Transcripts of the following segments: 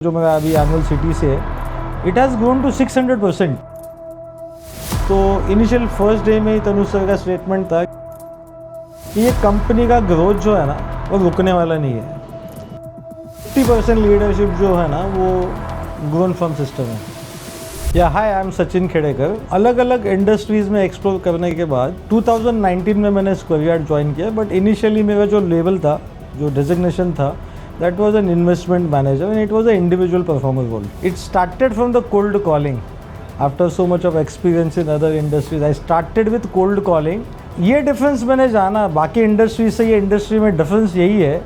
जो मेरा अभी एनुअल सिटी से है, इट हैज़ ग्रोन टू 600%। तो इनिशियल फर्स्ट डे में ही तनुज सर का स्टेटमेंट था कि ये कंपनी का ग्रोथ जो है ना वो रुकने वाला नहीं है। 50% लीडरशिप जो है ना वो ग्रोन फर्म सिस्टम है। या हाय, आई एम सचिन खेड़ेकर। अलग अलग इंडस्ट्रीज़ में एक्सप्लोर करने के बाद 2019 में मैंने स्क्वायर ज्वाइन किया, बट इनिशियली मेरा जो लेवल था, जो डेजिग्नेशन था, that was an investment manager and it was an individual performer role. It started from the cold calling. After so much of experience in other industries, I started with cold calling. ये difference मैंने जाना बाकी industry से, ये industry में difference यही है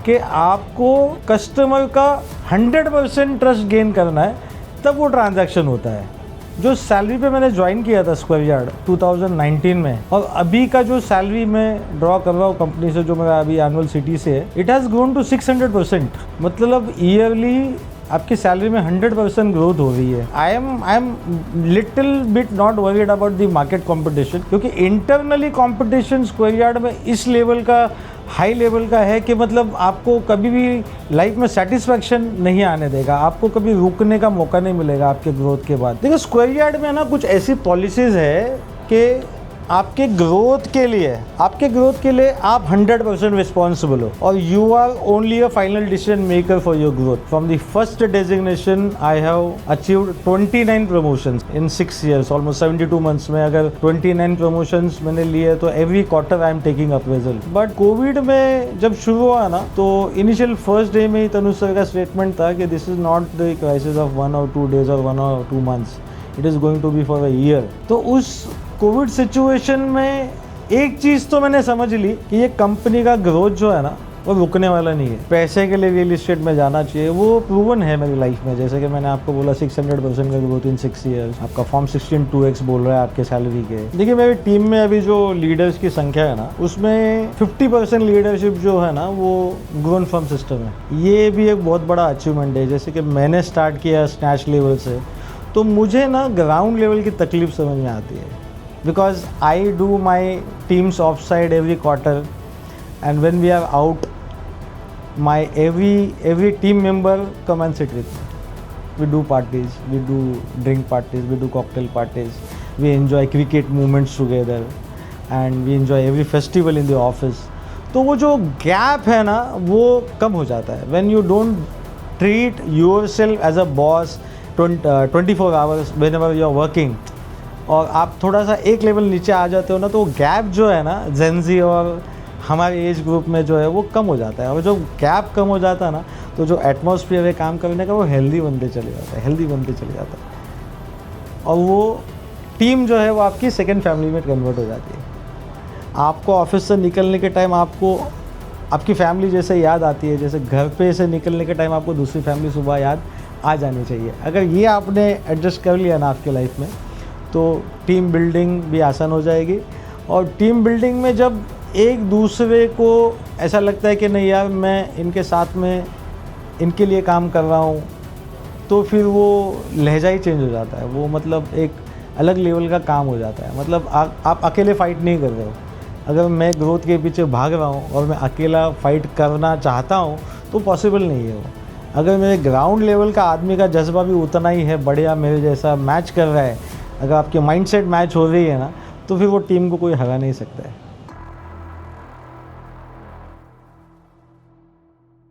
कि आपको कस्टमर का 100% ट्रस्ट गेन करना है, तब वो ट्रांजैक्शन होता है। जो सैलरी पे मैंने ज्वाइन किया था स्क्वायर यार्ड 2019 में, और अभी का जो सैलरी मैं ड्रॉ कर रहा हूँ कंपनी से, जो मेरा अभी एनुअल सिटी से है, इट हैज़ ग्रोन टू 600%। मतलब ईयरली आपकी सैलरी में 100% ग्रोथ हो रही है। I am little bit not worried about the market competition, क्योंकि इंटरनली कॉम्पिटिशन स्क्वायर यार्ड में इस लेवल का, हाई लेवल का है कि मतलब आपको कभी भी लाइफ में सेटिस्फैक्शन नहीं आने देगा, आपको कभी रुकने का मौका नहीं मिलेगा आपके ग्रोथ के बाद। देखो स्क्वायर यार्ड में ना कुछ ऐसी पॉलिसीज़ है कि आपके ग्रोथ के लिए आप 100% रिस्पॉन्सिबल हो, और you are only a final decision maker for your growth. From the first designation I have achieved 29 promotions in 6 years, almost 72 months में अगर 29 प्रमोशंस मैंने लिए तो every quarter I am taking appraisal. But covid में जब शुरू हुआ ना, तो इनिशियल फर्स्ट डे में ही तनुज सर का स्टेटमेंट था कि this is not the crisis of 1 or 2 days और 1 or 2 months, it is going to be for a year. तो उस कोविड सिचुएशन में एक चीज़ तो मैंने समझ ली कि ये कंपनी का ग्रोथ जो है ना वो रुकने वाला नहीं है। पैसे के लिए रियल एस्टेट में जाना चाहिए, वो प्रूवन है मेरी लाइफ में। जैसे कि मैंने आपको बोला 600% का ग्रोथ इन 6 years, आपका फॉर्म 16 2x बोल रहा है आपके सैलरी के। देखिए मेरी टीम में अभी जो लीडर्स की संख्या है ना, उसमें 50% लीडरशिप जो है ना वो ग्रोन फर्म सिस्टम है। ये भी एक बहुत बड़ा अचीवमेंट है। जैसे कि मैंने स्टार्ट किया स्नैच लेवल से, तो मुझे ना ग्राउंड लेवल की तकलीफ समझ में आती है, because I do my team's offside every quarter, and when we are out, my every team member come and sit with me. We do parties, we do drink parties, we do cocktail parties, we enjoy cricket moments together, and we enjoy every festival in the office. तो वो जो gap है ना वो कम हो जाता है when you don't treat yourself as a boss 24 hours whenever you are working, और आप थोड़ा सा एक लेवल नीचे आ जाते हो ना, तो गैप जो है ना जेनजी और हमारे एज ग्रुप में जो है वो कम हो जाता है। और जो गैप कम हो जाता है ना, तो जो एटमॉस्फेयर है काम करने का वो हेल्दी बनते चले जाता है, और वो टीम जो है वो आपकी सेकंड फैमिली में कन्वर्ट हो जाती है। आपको ऑफिस से निकलने के टाइम आपको आपकी फैमिली जैसे याद आती है, जैसे घर पे से निकलने के टाइम आपको दूसरी फैमिली सुबह याद आ जानी चाहिए। अगर ये आपने एडजस्ट कर लिया ना आपके लाइफ में, तो टीम बिल्डिंग भी आसान हो जाएगी। और टीम बिल्डिंग में जब एक दूसरे को ऐसा लगता है कि नहीं यार मैं इनके साथ में इनके लिए काम कर रहा हूँ, तो फिर वो लहजा ही चेंज हो जाता है। वो मतलब एक अलग लेवल का काम हो जाता है। मतलब आप अकेले फ़ाइट नहीं कर रहे हो। अगर मैं ग्रोथ के पीछे भाग रहा हूँ और मैं अकेला फ़ाइट करना चाहता हूँ तो पॉसिबल नहीं है वो। अगर मेरे ग्राउंड लेवल का आदमी का जज्बा भी उतना ही है, बढ़िया मेरे जैसा मैच कर रहा है, अगर आपके माइंडसेट मैच हो रही है ना, तो फिर वो टीम को कोई हरा नहीं सकता है।